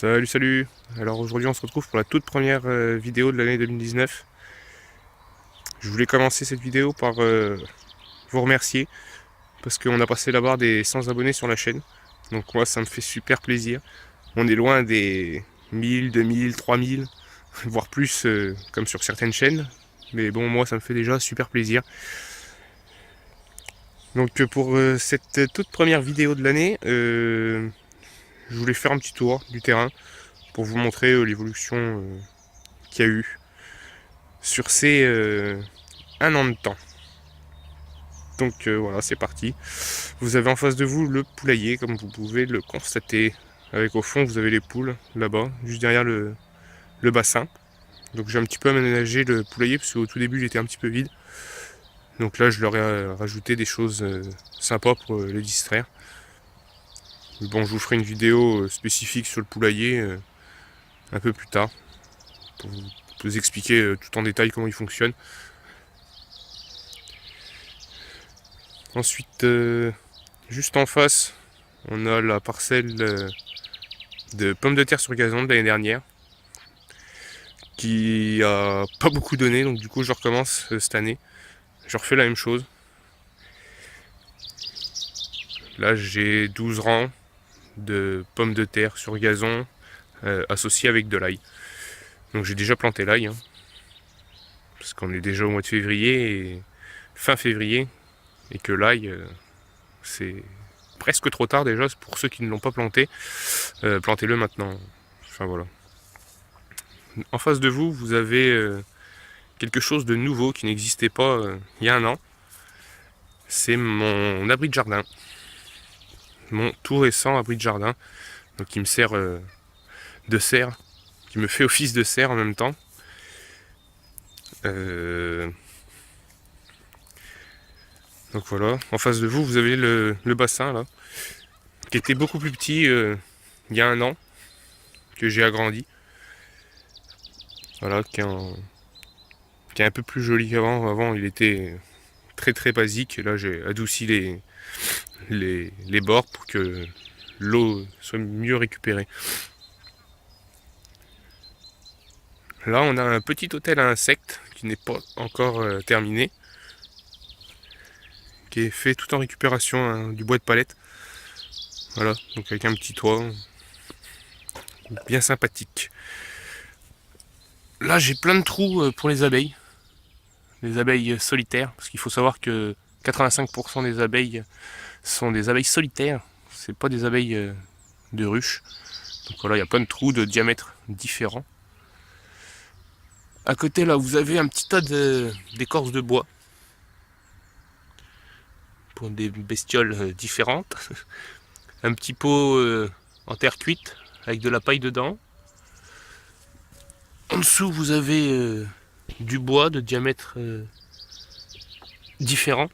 Salut, salut. Alors aujourd'hui on se retrouve pour la toute première vidéo de l'année 2019. Je voulais commencer cette vidéo par vous remercier parce qu'on a passé la barre des 100 abonnés sur la chaîne. Donc moi ça me fait super plaisir. On est loin des 1000, 2000, 3000, voire plus comme sur certaines chaînes. Mais bon, moi ça me fait déjà super plaisir. Donc pour cette toute première vidéo de l'année, je voulais faire un petit tour du terrain pour vous montrer l'évolution qu'il y a eu sur ces un an de temps. Donc voilà, c'est parti. Vous avez en face de vous le poulailler, comme vous pouvez le constater. Avec au fond, vous avez les poules, là-bas, juste derrière le bassin. Donc j'ai un petit peu aménagé le poulailler, parce qu'au tout début, il était un petit peu vide. Donc là, je leur ai rajouté des choses sympas pour les distraire. Bon, je vous ferai une vidéo spécifique sur le poulailler un peu plus tard, pour vous expliquer tout en détail comment il fonctionne. Ensuite, juste en face, on a la parcelle de pommes de terre sur gazon de l'année dernière qui a pas beaucoup donné, donc du coup je recommence cette année. Je refais la même chose. Là j'ai 12 rangs de pommes de terre sur gazon associés avec de l'ail. Donc j'ai déjà planté l'ail, hein, parce qu'on est déjà au mois de février, et fin février, et que l'ail c'est presque trop tard déjà pour ceux qui ne l'ont pas planté. Plantez-le maintenant. Enfin voilà. En face de vous, vous avez quelque chose de nouveau qui n'existait pas il y a un an. C'est mon abri de jardin. Mon tout récent abri de jardin. Donc qui me sert de serre. Qui me fait office de serre en même temps. Donc voilà. En face de vous, vous avez le bassin là. Qui était beaucoup plus petit il y a un an. Que j'ai agrandi. Voilà. Qui est un peu plus joli qu'avant. Avant, il était très très basique. Là, j'ai adouci les bords pour que l'eau soit mieux récupérée. Là, on a un petit hôtel à insectes qui n'est pas encore terminé, qui est fait tout en récupération hein, du bois de palette. Voilà, donc avec un petit toit bien sympathique. Là, j'ai plein de trous pour les abeilles solitaires, parce qu'il faut savoir que 85% des abeilles sont des abeilles solitaires, c'est pas des abeilles de ruche. Donc voilà, il y a plein de trous de diamètres différents. À côté, là, vous avez un petit tas d'écorces de bois pour des bestioles différentes. Un petit pot en terre cuite avec de la paille dedans. En dessous, vous avez du bois de diamètre différent.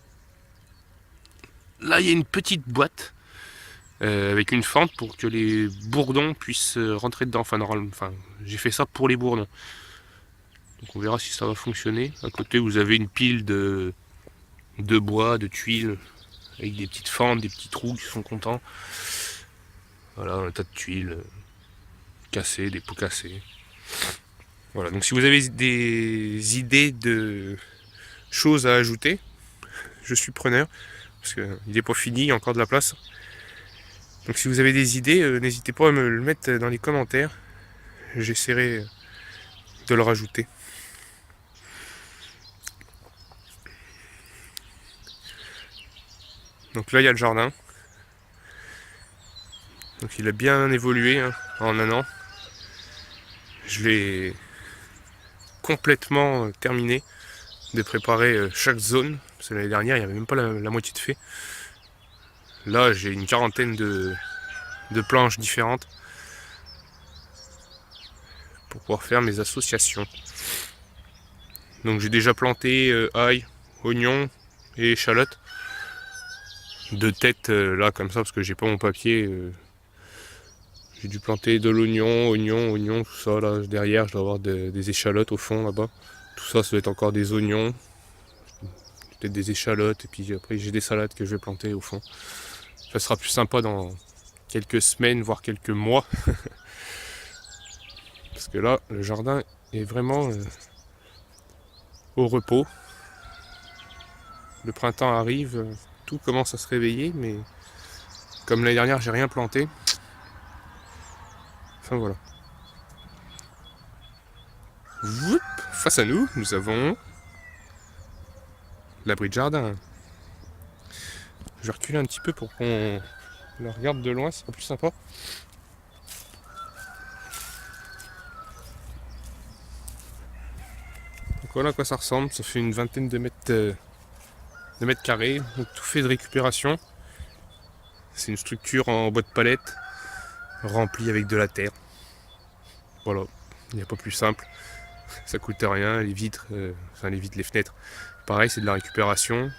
Là, il y a une petite boîte avec une fente pour que les bourdons puissent rentrer dedans. Enfin, j'ai fait ça pour les bourdons. Donc on verra si ça va fonctionner. À côté, vous avez une pile de bois, de tuiles, avec des petites fentes, des petits trous qui sont contents. Voilà, un tas de tuiles cassées, des pots cassés. Voilà, donc si vous avez des idées de choses à ajouter, je suis preneur, parce qu'il n'est pas fini, il y a encore de la place. Donc si vous avez des idées, n'hésitez pas à me le mettre dans les commentaires, j'essaierai de le rajouter. Donc là il y a le jardin. Donc il a bien évolué hein, en un an. Je l'ai complètement terminé de préparer chaque zone. Parce que l'année dernière il n'y avait même pas la moitié de fait. Là j'ai une quarantaine de planches différentes pour pouvoir faire mes associations. Donc j'ai déjà planté ail, oignon et échalote. De tête là comme ça parce que j'ai pas mon papier. J'ai dû planter de l'oignon, oignon, tout ça là. Derrière je dois avoir des échalotes au fond là-bas. Tout ça doit être encore des oignons. Peut-être des échalotes et puis après j'ai des salades que je vais planter au fond. Ça sera plus sympa dans quelques semaines voire quelques mois. Parce que là, le jardin est vraiment au repos. Le printemps arrive, tout commence à se réveiller, mais comme l'année dernière, j'ai rien planté. Enfin voilà. Whoop, face à nous, nous avons l'abri de jardin. Je vais reculer un petit peu pour qu'on la regarde de loin, ce sera plus sympa. Donc voilà à quoi ça ressemble, ça fait une vingtaine de mètres carrés, donc tout fait de récupération. C'est une structure en bois de palette, remplie avec de la terre. Voilà, il n'y a pas plus simple. Ça coûte rien, les vitres, les fenêtres, pareil, c'est de la récupération.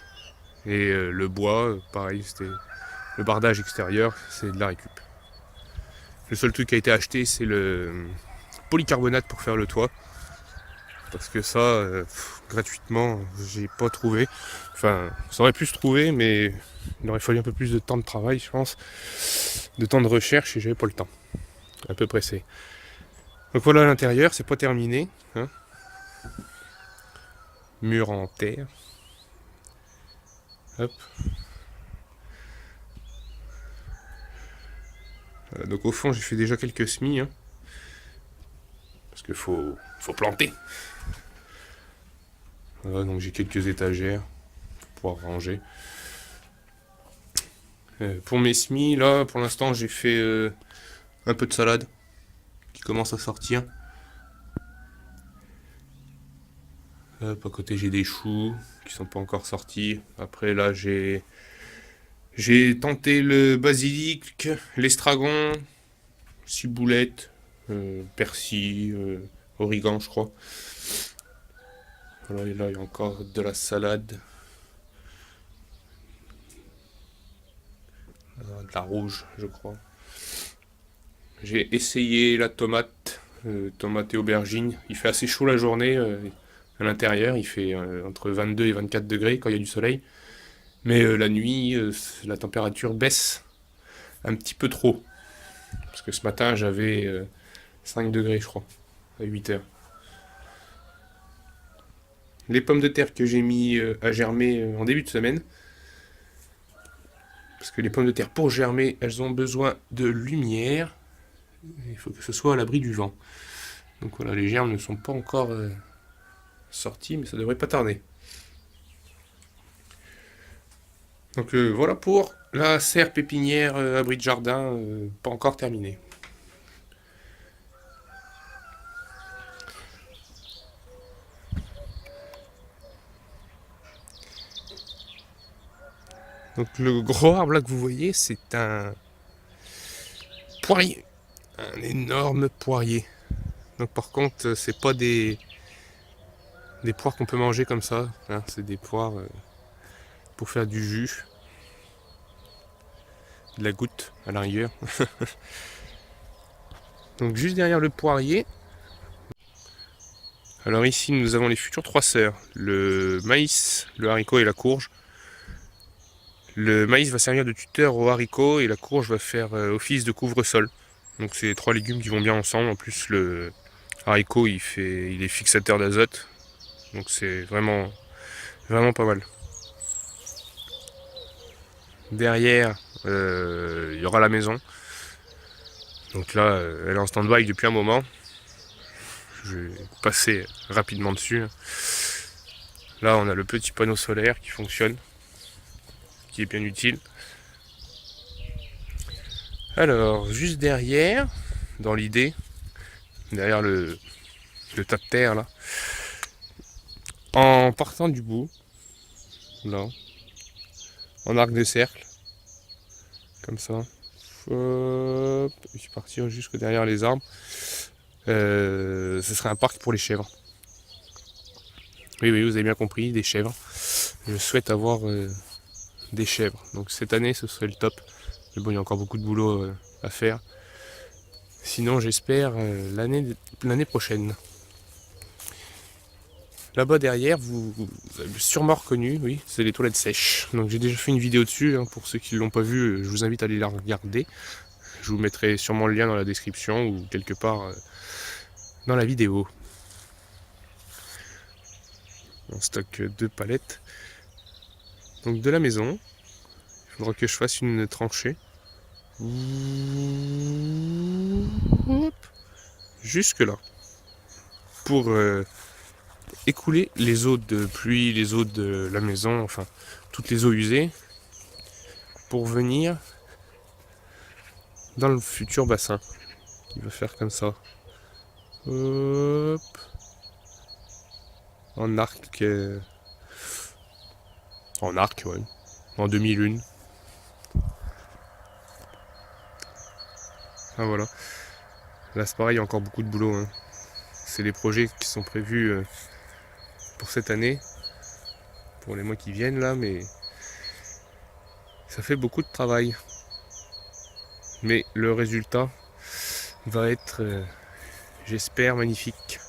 Et le bois, pareil, c'était le bardage extérieur, c'est de la récup. Le seul truc qui a été acheté, c'est le polycarbonate pour faire le toit. Parce que ça, gratuitement, j'ai pas trouvé. Enfin, ça aurait pu se trouver, mais il aurait fallu un peu plus de temps de travail, je pense. De temps de recherche, et j'avais pas le temps. Un peu pressé. Donc voilà l'intérieur, c'est pas terminé. Hein. Mur en terre. Hop. Donc au fond, j'ai fait déjà quelques semis. Hein. Parce qu'il faut planter. Voilà, donc j'ai quelques étagères pour pouvoir ranger. Pour mes semis, là, pour l'instant, j'ai fait un peu de salade qui commence à sortir. Hop, à côté, j'ai des choux qui sont pas encore sortis. Après, là, j'ai tenté le basilic, l'estragon, ciboulette, persil, origan, je crois. Voilà, et là, il y a encore de la salade. De la rouge, je crois. J'ai essayé la tomate, tomate et aubergine. Il fait assez chaud la journée à l'intérieur. Il fait entre 22 et 24 degrés quand il y a du soleil. Mais la nuit, la température baisse un petit peu trop. Parce que ce matin, j'avais 5 degrés, je crois, à 8 heures. Les pommes de terre que j'ai mis à germer en début de semaine. Parce que les pommes de terre, pour germer, elles ont besoin de lumière. Il faut que ce soit à l'abri du vent. Donc voilà, les germes ne sont pas encore sortis, mais ça devrait pas tarder. Donc voilà pour la serre pépinière abri de jardin, pas encore terminée. Donc le gros arbre là que vous voyez, c'est un poirier, un énorme poirier. Donc par contre, c'est pas des poires qu'on peut manger comme ça, hein, c'est des poires pour faire du jus, de la goutte à la rigueur. Donc juste derrière le poirier, alors ici nous avons les futures trois sœurs, le maïs, le haricot et la courge. Le maïs va servir de tuteur au haricot et la courge va faire office de couvre-sol. Donc c'est trois légumes qui vont bien ensemble. En plus le haricot il est fixateur d'azote. Donc c'est vraiment pas mal. Derrière il y aura la maison. Donc là elle est en stand-by depuis un moment. Je vais passer rapidement dessus. Là on a le petit panneau solaire qui fonctionne, qui est bien utile. Alors juste derrière, dans l'idée, derrière le tas de terre là, en partant du bout, là, en arc de cercle, comme ça, hop, et puis partir jusque derrière les arbres, ce serait un parc pour les chèvres. Oui, oui, vous avez bien compris, des chèvres. Je souhaite avoir des chèvres. Donc cette année, ce serait le top. Mais bon, il y a encore beaucoup de boulot à faire. Sinon, j'espère l'année prochaine. Là-bas derrière, vous avez sûrement reconnu, oui, c'est les toilettes sèches. Donc j'ai déjà fait une vidéo dessus, hein, pour ceux qui ne l'ont pas vu, je vous invite à aller la regarder. Je vous mettrai sûrement le lien dans la description ou quelque part dans la vidéo. On stocke 2 palettes. Donc de la maison, il faudra que je fasse une tranchée. Jusque là. Pour écouler les eaux de pluie, les eaux de la maison, enfin toutes les eaux usées, pour venir dans le futur bassin. Il va faire comme ça. Hop. En arc. En arc, ouais. En demi-lune. Ah voilà. Là c'est pareil, il y a encore beaucoup de boulot. Hein. C'est les projets qui sont prévus pour cette année. Pour les mois qui viennent là, mais ça fait beaucoup de travail. Mais le résultat va être, j'espère, magnifique.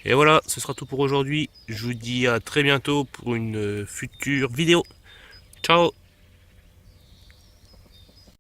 Et voilà, ce sera tout pour aujourd'hui. Je vous dis à très bientôt pour une future vidéo. Ciao!